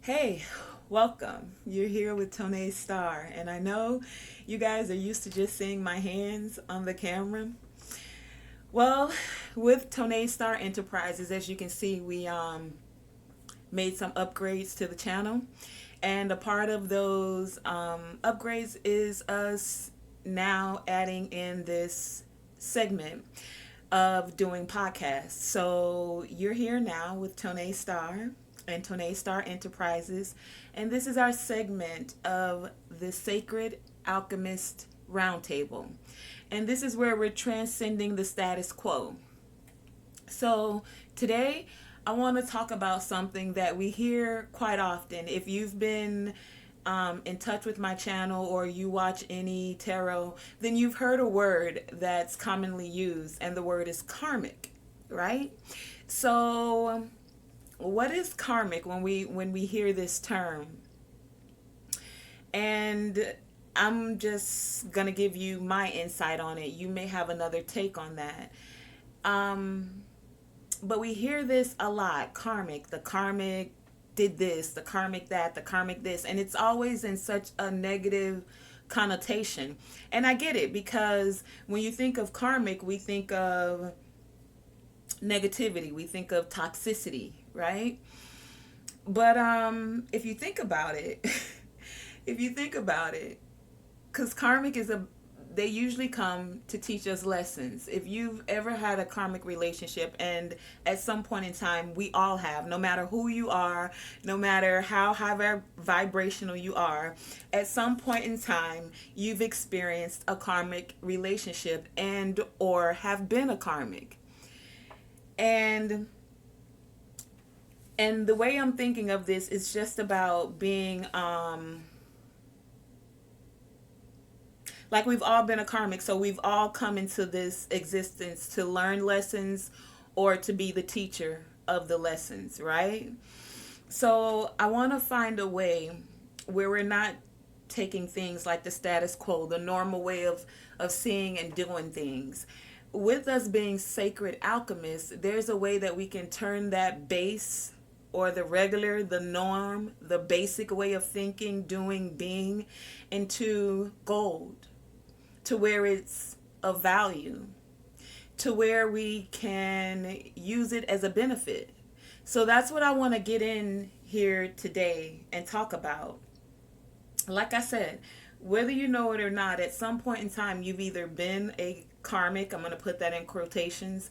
Hey, welcome. You're here with Tonae Star, and I know you guys are used to just seeing my hands on the camera. Well, with Tonae Star Enterprises, as you can see, we made some upgrades to the channel, and a part of those upgrades is us now adding in this segment of doing podcasts. So you're here now with Tonae Star and Tonae Star Enterprises, and this is our segment of the Sacred Alchemist Roundtable. And this is where we're transcending the status quo. So today I want to talk about something that we hear quite often. If you've been in touch with my channel or you watch any tarot, then you've heard a word that's commonly used, and the word is karmic, right? So, what is karmic when we hear this term? And I'm just gonna give you my insight on it. You may have another take on that. Um, but we hear this a lot: karmic, the karmic did this, the karmic that, the karmic this, and it's always in such a negative connotation. And I get it, because when you think of karmic, we think of negativity, we think of toxicity, right? But if you think about it, if you think about it, because karmic is a they usually come to teach us lessons. If you've ever had a karmic relationship, and at some point in time, we all have, no matter who you are, no matter how high vibrational you are, at some point in time, you've experienced a karmic relationship and or have been a karmic. And and the way I'm thinking of this is just about being like, we've all been a karmic, so we've all come into this existence to learn lessons or to be the teacher of the lessons, right? So I want to find a way where we're not taking things like the status quo, the normal way of seeing and doing things. With us being sacred alchemists, there's a way that we can turn that base, or the regular, the norm, the basic way of thinking, doing, being, into gold, to where it's of value, to where we can use it as a benefit. So that's what I want to get in here today and talk about. Like I said, whether you know it or not, at some point in time, you've either been a karmic, I'm going to put that in quotations,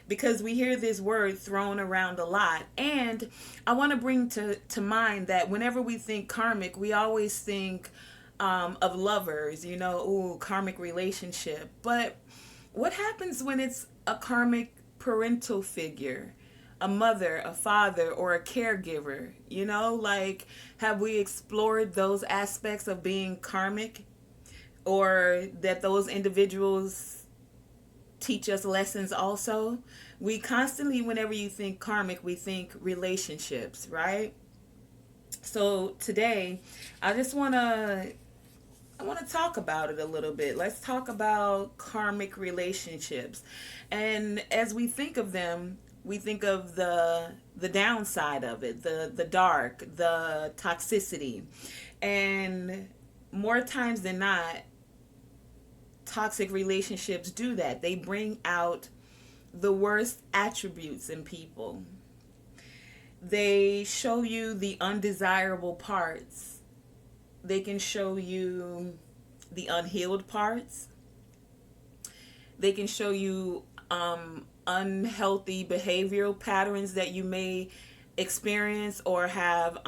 because we hear this word thrown around a lot. And I want to bring to mind that whenever we think karmic, we always think of lovers, ooh, karmic relationship. But what happens when it's a karmic parental figure? A mother, a father, or a caregiver? Like, have we explored those aspects of being karmic, or that those individuals teach us lessons also? We constantly, whenever you think karmic, we think relationships, right? So today, I just want to talk about it a little bit. Let's talk about karmic relationships. And as we think of them, we think of the downside of it, the dark, the toxicity. And more times than not, toxic relationships do that. They bring out the worst attributes in people. They show you the undesirable parts. They can show you the unhealed parts. They can show you unhealthy behavioral patterns that you may experience or have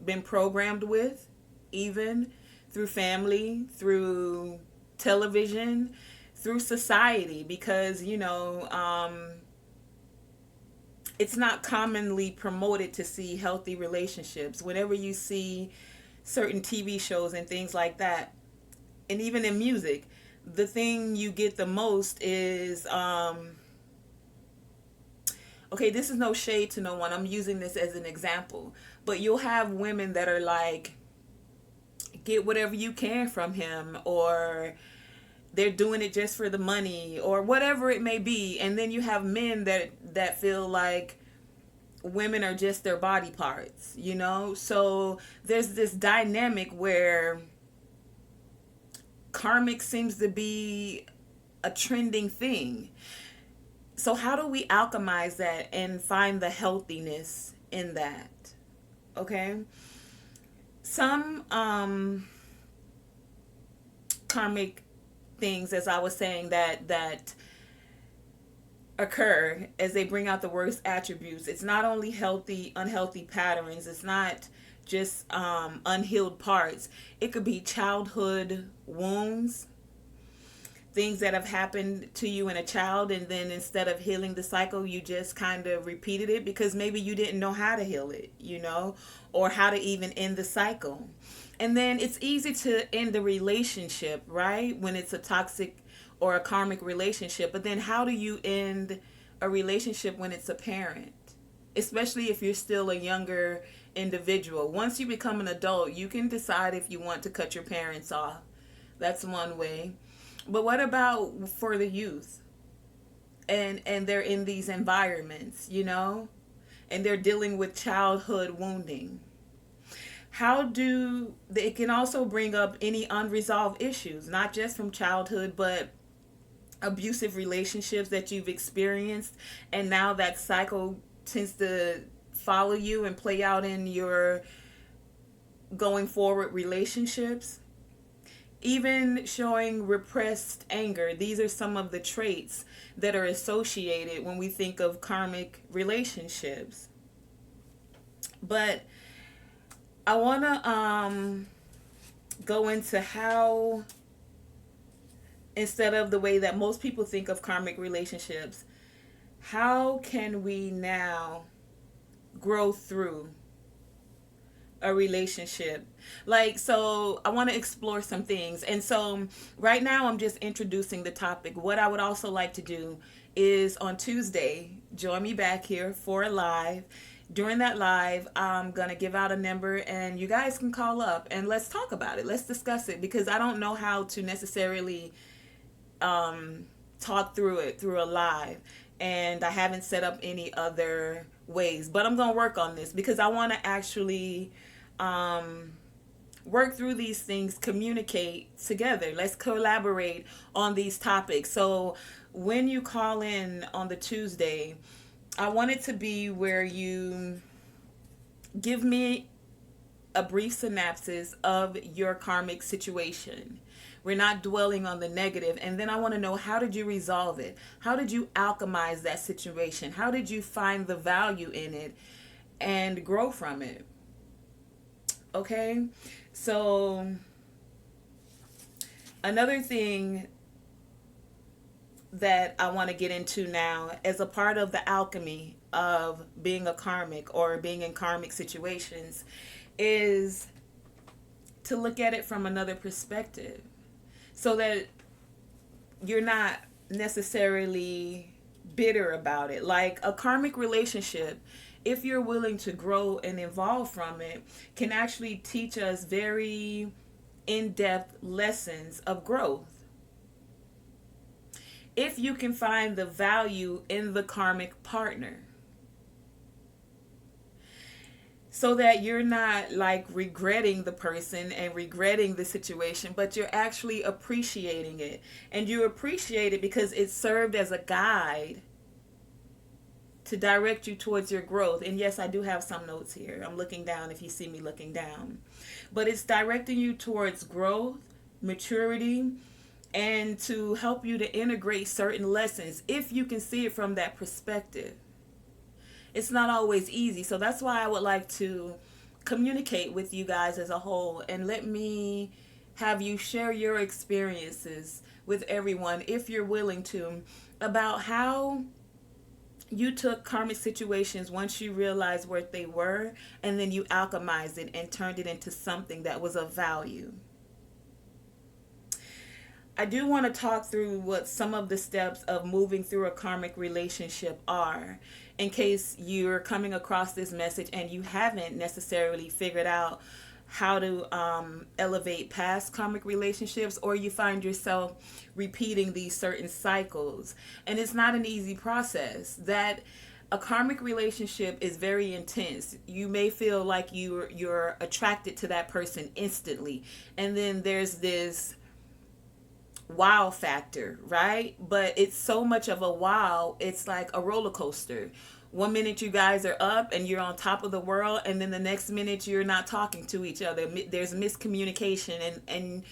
been programmed with, even through family, through television, through society, because it's not commonly promoted to see healthy relationships. Whenever you see certain TV shows and things like that, and even in music, the thing you get the most is okay, this is no shade to no one, I'm using this as an example, but you'll have women that are like, get whatever you can from him, or they're doing it just for the money, or whatever it may be. And then you have men that feel like, women are just their body parts, you know? So there's this dynamic where karmic seems to be a trending thing. So how do we alchemize that and find the healthiness in that? Okay? Some karmic things, as I was saying, that occur as they bring out the worst attributes. It's not only healthy, unhealthy patterns. It's not just unhealed parts. It could be childhood wounds, things that have happened to you in a child, and then instead of healing the cycle, you just kind of repeated it because maybe you didn't know how to heal it, you know, or how to even end the cycle. And then it's easy to end the relationship, right? When it's a toxic or a karmic relationship. But then how do you end a relationship when it's a parent? Especially if you're still a younger individual. Once you become an adult, you can decide if you want to cut your parents off. That's one way. But what about for the youth? And they're in these environments, you know? And they're dealing with childhood wounding. How do it can also bring up any unresolved issues, not just from childhood, but abusive relationships that you've experienced, and now that cycle tends to follow you and play out in your going forward relationships. Even showing repressed anger. These are some of the traits that are associated when we think of karmic relationships. But I want to go into how, instead of the way that most people think of karmic relationships, how can we now grow through a relationship? Like, so I want to explore some things. And so right now I'm just introducing the topic. What I would also like to do is on Tuesday, join me back here for a live. During that live, I'm going to give out a number and you guys can call up and let's talk about it. Let's discuss it, because I don't know how to necessarily talk through it through a live, and I haven't set up any other ways, but I'm going to work on this because I want to actually work through these things, communicate together. Let's collaborate on these topics. So when you call in on the Tuesday, I want it to be where you give me a brief synopsis of your karmic situation. We're not dwelling on the negative. And then I want to know, how did you resolve it? How did you alchemize that situation? How did you find the value in it and grow from it? Okay? So another thing that I want to get into now as a part of the alchemy of being a karmic or being in karmic situations is to look at it from another perspective, so that you're not necessarily bitter about it. Like a karmic relationship, if you're willing to grow and evolve from it, can actually teach us very in-depth lessons of growth. If you can find the value in the karmic partner, so that you're not like regretting the person and regretting the situation, but you're actually appreciating it. And you appreciate it because it served as a guide to direct you towards your growth. And yes, I do have some notes here. I'm looking down if you see me looking down. But it's directing you towards growth, maturity, and to help you to integrate certain lessons if you can see it from that perspective. It's not always easy. So that's why I would like to communicate with you guys as a whole, and let me have you share your experiences with everyone, if you're willing to, about how you took karmic situations once you realized what they were, and then you alchemized it and turned it into something that was of value. I do want to talk through what some of the steps of moving through a karmic relationship are, in case you're coming across this message and you haven't necessarily figured out how to elevate past karmic relationships, or you find yourself repeating these certain cycles. And it's not an easy process. That a karmic relationship is very intense. You may feel like you're attracted to that person instantly, and then there's this wow factor, right? But it's so much of a wow, it's like a roller coaster. One minute you guys are up and you're on top of the world, and then the next minute you're not talking to each other. There's miscommunication, and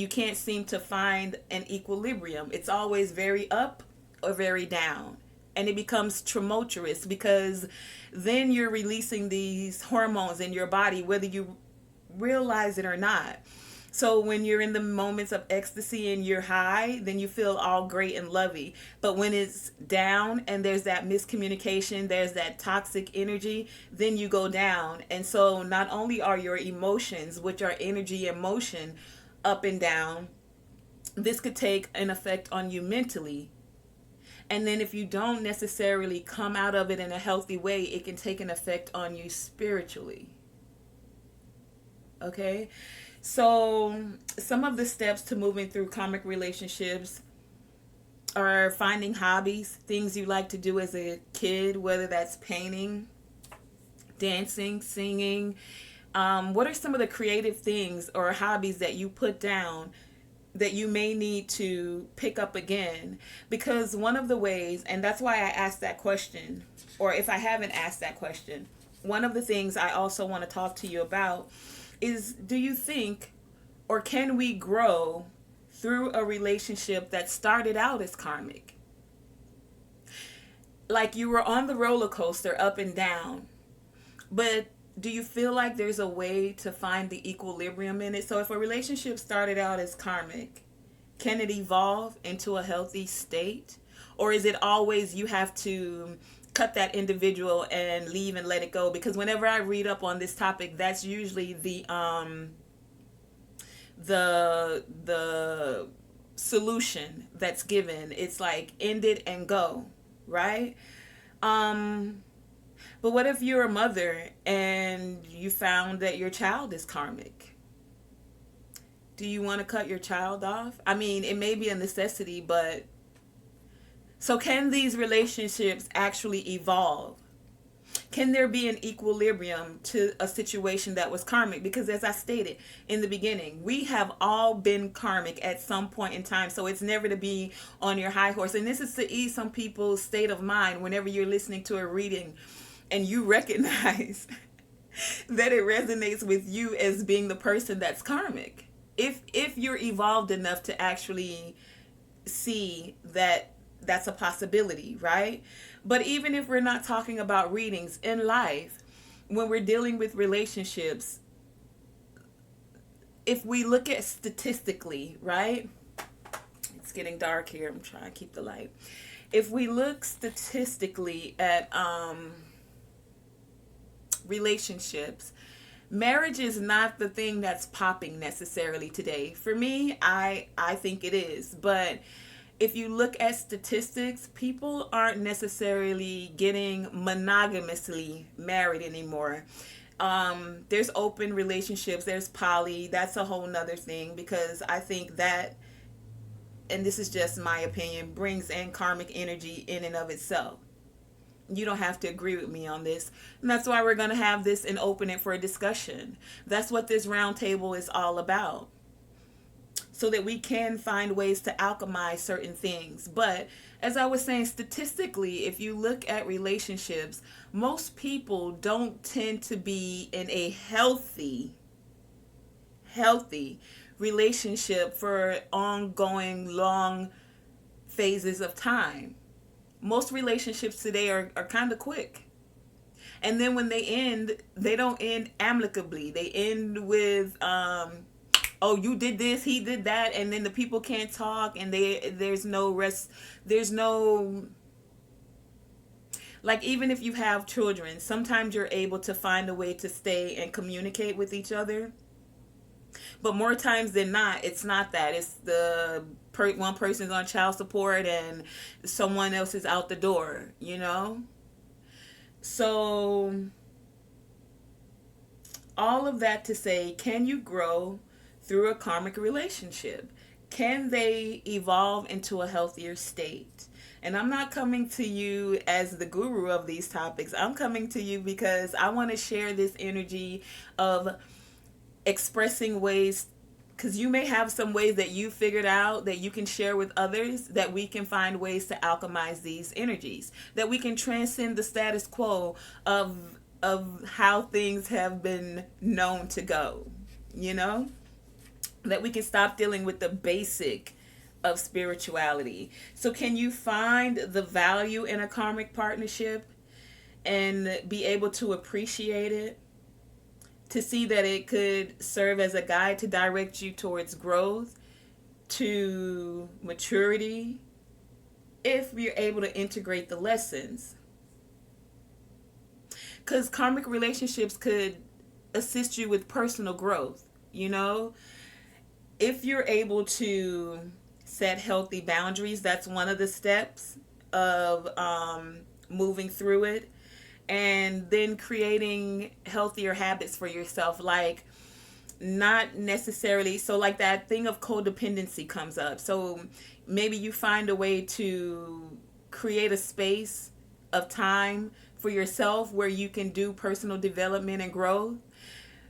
you can't seem to find an equilibrium. It's always very up or very down. And it becomes tumultuous because then you're releasing these hormones in your body, whether you realize it or not. So when you're in the moments of ecstasy and you're high, then you feel all great and lovey. But when it's down and there's that miscommunication, there's that toxic energy, then you go down. And so not only are your emotions, which are energy and motion, up and down, this could take an effect on you mentally. And then if you don't necessarily come out of it in a healthy way, it can take an effect on you spiritually. Okay? So some of the steps to moving through karmic relationships are finding hobbies, things you like to do as a kid, whether that's painting, dancing, singing. What are some of the creative things or hobbies that you put down that you may need to pick up again? Because one of the ways, and that's why I asked that question, or if I haven't asked that question, one of the things I also want to talk to you about is, do you think, or can we grow through a relationship that started out as karmic? Like you were on the roller coaster up and down, but do you feel like there's a way to find the equilibrium in it? So if a relationship started out as karmic, can it evolve into a healthy state? Or is it always you have to cut that individual and leave and let it go? Because whenever I read up on this topic, that's usually the solution that's given. It's like end it and go, right? But what if you're a mother and you found that your child is karmic? Do you want to cut your child off? I mean, it may be a necessity, but so can these relationships actually evolve? Can there be an equilibrium to a situation that was karmic? Because as I stated in the beginning, we have all been karmic at some point in time. So it's never to be on your high horse. And this is to ease some people's state of mind whenever you're listening to a reading and you recognize that it resonates with you as being the person that's karmic. If you're evolved enough to actually see that that's a possibility, right? But even if we're not talking about readings in life, when we're dealing with relationships, if we look at statistically, right? It's getting dark here. I'm trying to keep the light. If we look statistically at relationships, marriage is not the thing that's popping necessarily today. For me, I think it is. But if you look at statistics, people aren't necessarily getting monogamously married anymore. There's open relationships, there's poly. That's a whole nother thing, because I think that, and this is just my opinion, brings in karmic energy in and of itself. You don't have to agree with me on this. And that's why we're going to have this and open it for a discussion. That's what this round table is all about. So that we can find ways to alchemize certain things. But as I was saying, statistically, if you look at relationships, most people don't tend to be in a healthy relationship for ongoing long phases of time. Most relationships today are kind of quick. And then when they end, they don't end amicably. They end with, oh, you did this, he did that, and then the people can't talk, and there's no rest. There's no, like, even if you have children, sometimes you're able to find a way to stay and communicate with each other. But more times than not, it's not that. It's the one person's on child support and someone else is out the door, you know? So all of that to say, can you grow through a karmic relationship? Can they evolve into a healthier state? And I'm not coming to you as the guru of these topics. I'm coming to you because I want to share this energy of expressing ways, because you may have some ways that you figured out that you can share with others, that we can find ways to alchemize these energies, that we can transcend the status quo of how things have been known to go, you know, that we can stop dealing with the basic of spirituality. So can you find the value in a karmic partnership and be able to appreciate it, to see that it could serve as a guide to direct you towards growth, to maturity, if you're able to integrate the lessons? Because karmic relationships could assist you with personal growth, you know? If you're able to set healthy boundaries, that's one of the steps of moving through it. And then creating healthier habits for yourself, like not necessarily, so like that thing of codependency comes up. So maybe you find a way to create a space of time for yourself where you can do personal development and growth,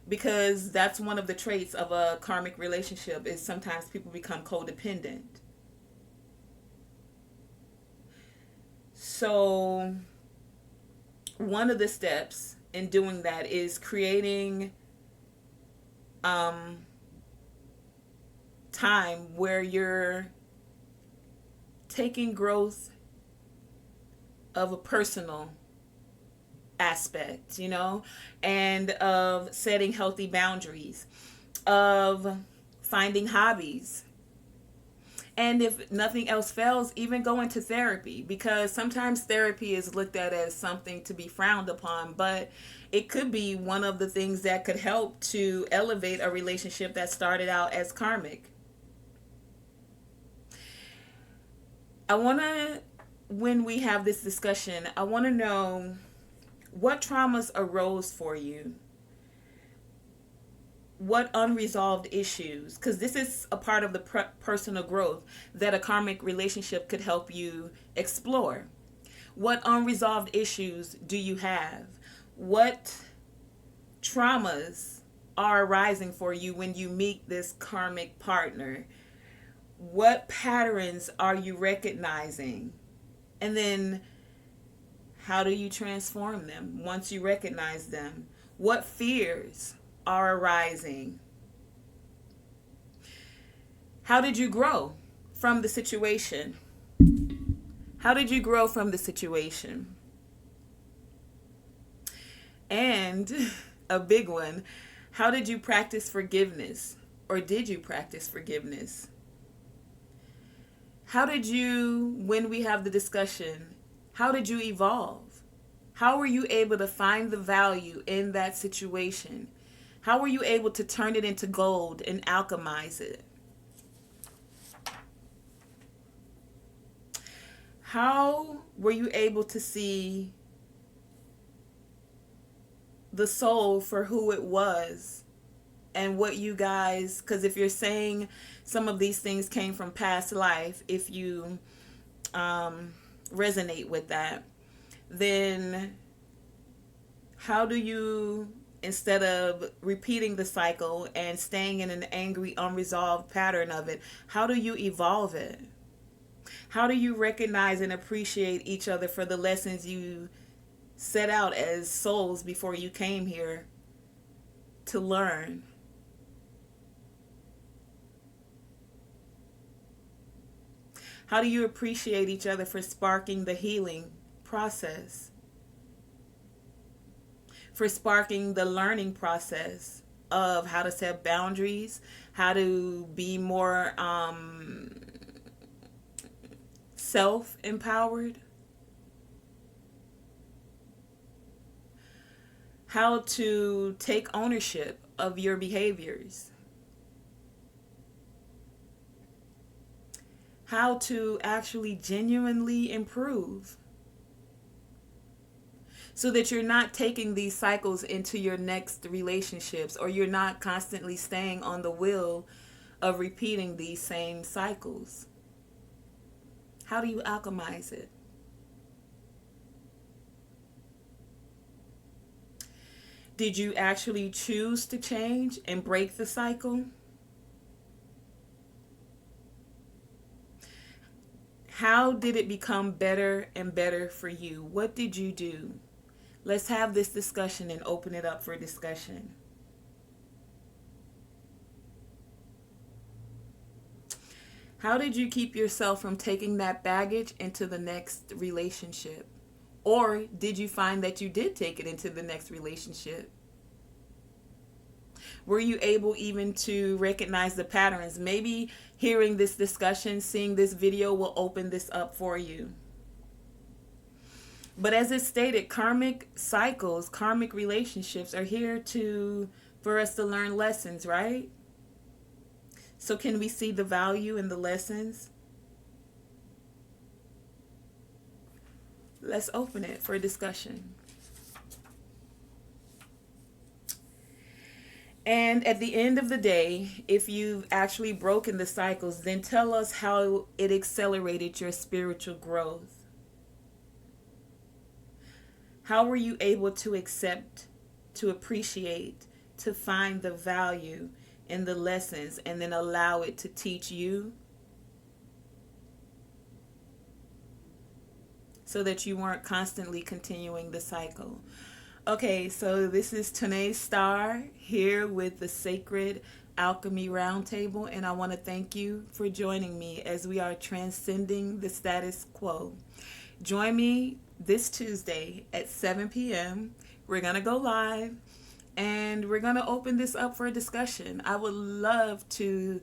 because that's one of the traits of a karmic relationship, is sometimes people become codependent. So one of the steps in doing that is creating time where you're taking growth of a personal aspect, you know, and of setting healthy boundaries, of finding hobbies. And if nothing else fails, even go into therapy, because sometimes therapy is looked at as something to be frowned upon, but it could be one of the things that could help to elevate a relationship that started out as karmic. I want to, when we have this discussion, I want to know what traumas arose for you, what unresolved issues, because this is a part of the personal growth that a karmic relationship could help you explore. What unresolved issues do you have? What traumas are arising for you when you meet this karmic partner? What patterns are you recognizing? And then how do you transform them once you recognize them? What fears are arising? How did you grow from the situation? How did you grow from the situation? And a big one, how did you practice forgiveness? Or did you practice forgiveness? How did you, when we have the discussion, how did you evolve? How were you able to find the value in that situation? How were you able to turn it into gold and alchemize it? How were you able to see the soul for who it was and what you guys, because if you're saying some of these things came from past life, if you resonate with that, then how do you, instead of repeating the cycle and staying in an angry, unresolved pattern of it, how do you evolve it? How do you recognize and appreciate each other for the lessons you set out as souls before you came here to learn? How do you appreciate each other for sparking the healing process? For sparking the learning process of how to set boundaries, how to be more self-empowered, how to take ownership of your behaviors, how to actually genuinely improve, so that you're not taking these cycles into your next relationships, or you're not constantly staying on the wheel of repeating these same cycles. How do you alchemize it? Did you actually choose to change and break the cycle? How did it become better and better for you? What did you do? Let's have this discussion and open it up for discussion. How did you keep yourself from taking that baggage into the next relationship? Or did you find that you did take it into the next relationship? Were you able even to recognize the patterns? Maybe hearing this discussion, seeing this video will open this up for you. But as it stated, karmic cycles, karmic relationships are here for us to learn lessons, right? So can we see the value in the lessons? Let's open it for discussion. And at the end of the day, if you've actually broken the cycles, then tell us how it accelerated your spiritual growth. How were you able to accept, to appreciate, to find the value in the lessons and then allow it to teach you so that you weren't constantly continuing the cycle? Okay, so this is Tonae Star here with the Sacred Alchemy Roundtable, and I want to thank you for joining me as we are transcending the status quo. Join me this Tuesday at 7 p.m. We're going to go live and we're going to open this up for a discussion. I would love to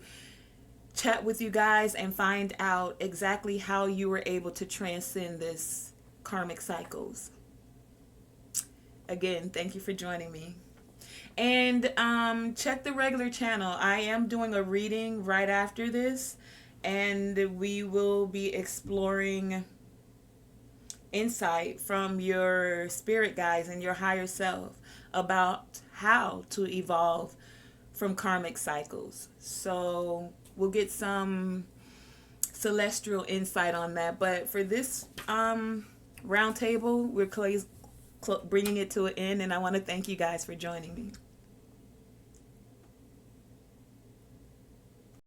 chat with you guys and find out exactly how you were able to transcend this karmic cycles. Again, thank you for joining me. And check the regular channel. I am doing a reading right after this, and we will be exploring insight from your spirit guides and your higher self about how to evolve from karmic cycles. So we'll get some celestial insight on that. But for this round table, we're bringing it to an end, and I want to thank you guys for joining me.